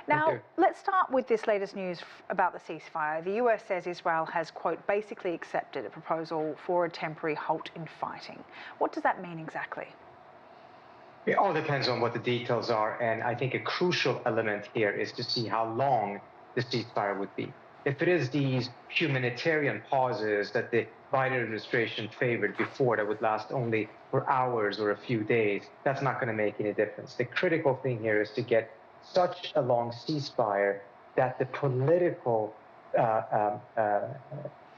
Now, let's start with this latest news about the ceasefire. The US says Israel has, quote, basically accepted a proposal for a temporary halt in fighting. What does that mean exactly? It all depends on what the details are, and I think a crucial element here is to see how long the ceasefire would be. If it is these humanitarian pauses that the Biden administration favored before that would last only for hours or a few days, that's not going to make any difference. The critical thing here is to get such a long ceasefire that the political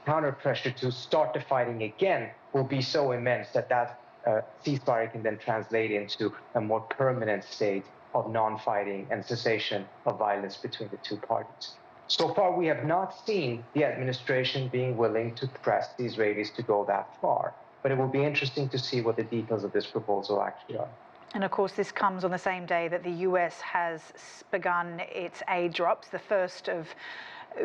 counter pressure to start the fighting again will be so immense that ceasefire can then translate into a more permanent state of non-fighting and cessation of violence between the two parties. So far, we have not seen the administration being willing to press the Israelis to go that far. But it will be interesting to see what the details of this proposal actually are. And of course, this comes on the same day that the US has begun its aid drops, the first of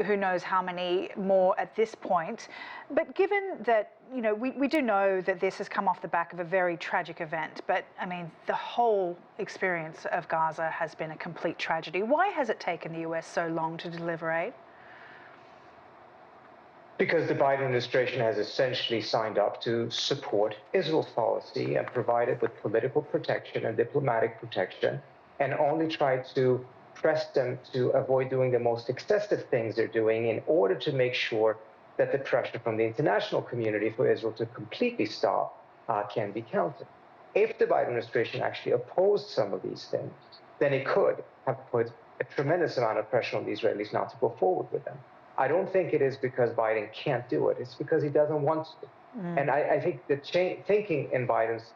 who knows how many more at this point. But given that, you know, we do know that this has come off the back of a very tragic event, but I mean, the whole experience of Gaza has been a complete tragedy. Why has it taken the US so long to deliver aid? Because the Biden administration has essentially signed up to support Israel's policy and provide it with political protection and diplomatic protection, and only tried to press them to avoid doing the most excessive things they're doing in order to make sure that the pressure from the international community for Israel to completely stop can be countered. If the Biden administration actually opposed some of these things, then it could have put a tremendous amount of pressure on the Israelis not to go forward with them. I don't think it is because Biden can't do it. It's because he doesn't want to. And I think the thinking in Biden's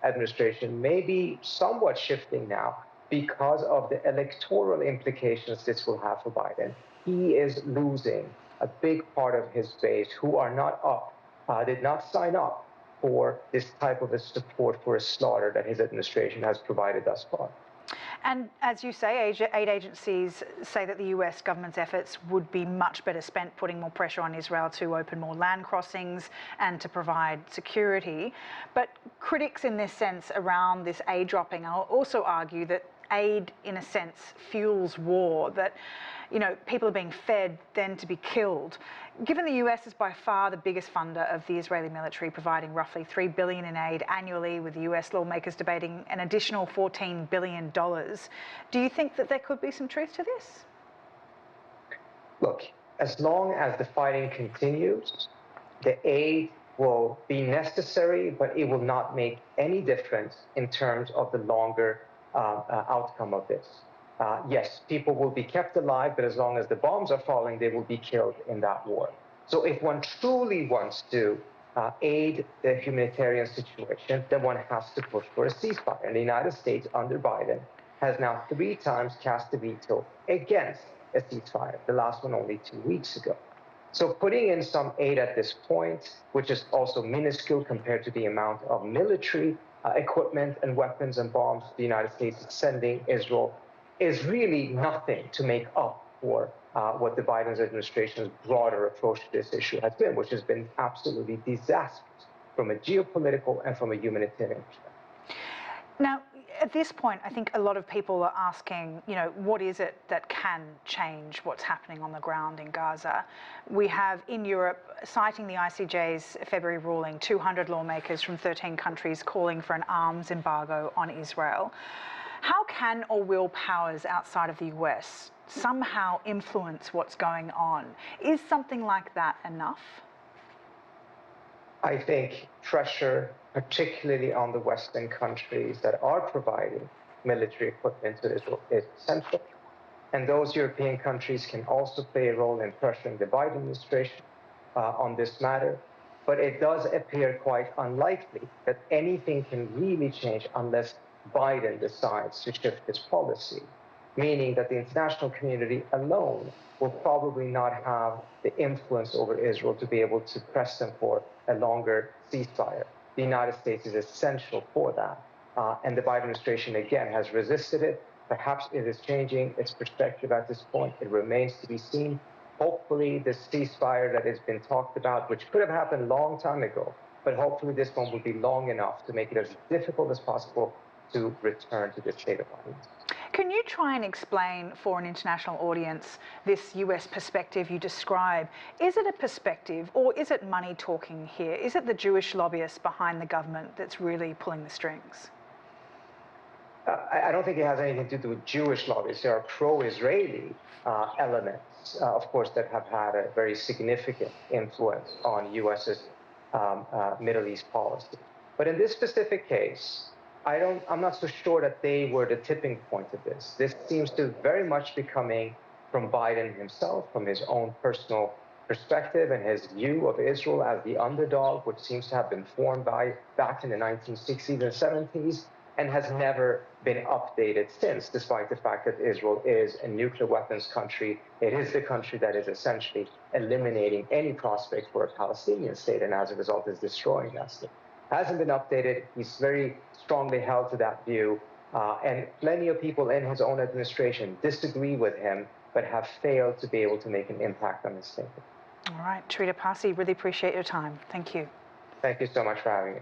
administration may be somewhat shifting now because of the electoral implications this will have for Biden. He is losing a big part of his base who are not did not sign up for this type of a support for a slaughter that his administration has provided thus far. And as you say, aid agencies say that the US government's efforts would be much better spent putting more pressure on Israel to open more land crossings and to provide security. But critics in this sense around this aid dropping also argue that aid, in a sense, fuels war, that, you know, people are being fed then to be killed. Given the US is by far the biggest funder of the Israeli military, providing roughly $3 billion in aid annually, with the US lawmakers debating an additional $14 billion, do you think that there could be some truth to this? Look, as long as the fighting continues, the aid will be necessary, but it will not make any difference in terms of the longer outcome of this. Yes, people will be kept alive, but as long as the bombs are falling, they will be killed in that war. So if one truly wants to aid the humanitarian situation, then one has to push for a ceasefire. And the United States, under Biden, has now 3 times cast a veto against a ceasefire, the last one only 2 weeks ago. So putting in some aid at this point, which is also minuscule compared to the amount of military equipment and weapons and bombs the United States is sending Israel, is really nothing to make up for what the Biden administration's broader approach to this issue has been, which has been absolutely disastrous from a geopolitical and from a humanitarian perspective. Now, at this point, I think a lot of people are asking, you know, what is it that can change what's happening on the ground in Gaza? We have in Europe, citing the ICJ's February ruling, 200 lawmakers from 13 countries calling for an arms embargo on Israel. How can or will powers outside of the US somehow influence what's going on? Is something like that enough? I think pressure, particularly on the Western countries that are providing military equipment to Israel, is essential. And those European countries can also play a role in pressuring the Biden administration on this matter. But it does appear quite unlikely that anything can really change unless Biden decides to shift his policy, meaning that the international community alone will probably not have the influence over Israel to be able to press them for a longer ceasefire. The United States is essential for that. And the Biden administration, again, has resisted it. Perhaps it is changing its perspective at this point. It remains to be seen. Hopefully, this ceasefire that has been talked about, which could have happened a long time ago, but hopefully this one will be long enough to make it as difficult as possible to return to this state of violence. Can you try and explain for an international audience this US perspective you describe? Is it a perspective or is it money talking here? Is it the Jewish lobbyists behind the government that's really pulling the strings? I don't think it has anything to do with Jewish lobbyists. There are pro-Israeli elements, of course, that have had a very significant influence on US's Middle East policy. But in this specific case, I'm not so sure that they were the tipping point of this. This seems to very much be coming from Biden himself, from his own personal perspective and his view of Israel as the underdog, which seems to have been formed back in the 1960s and 70s, and has never been updated since, despite the fact that Israel is a nuclear weapons country. It is the country that is essentially eliminating any prospect for a Palestinian state, and as a result is destroying that state. Hasn't been updated. He's very strongly held to that view, and plenty of people in his own administration disagree with him, but have failed to be able to make an impact on his thinking. All right, Trita Parsi, really appreciate your time. Thank you. Thank you so much for having me.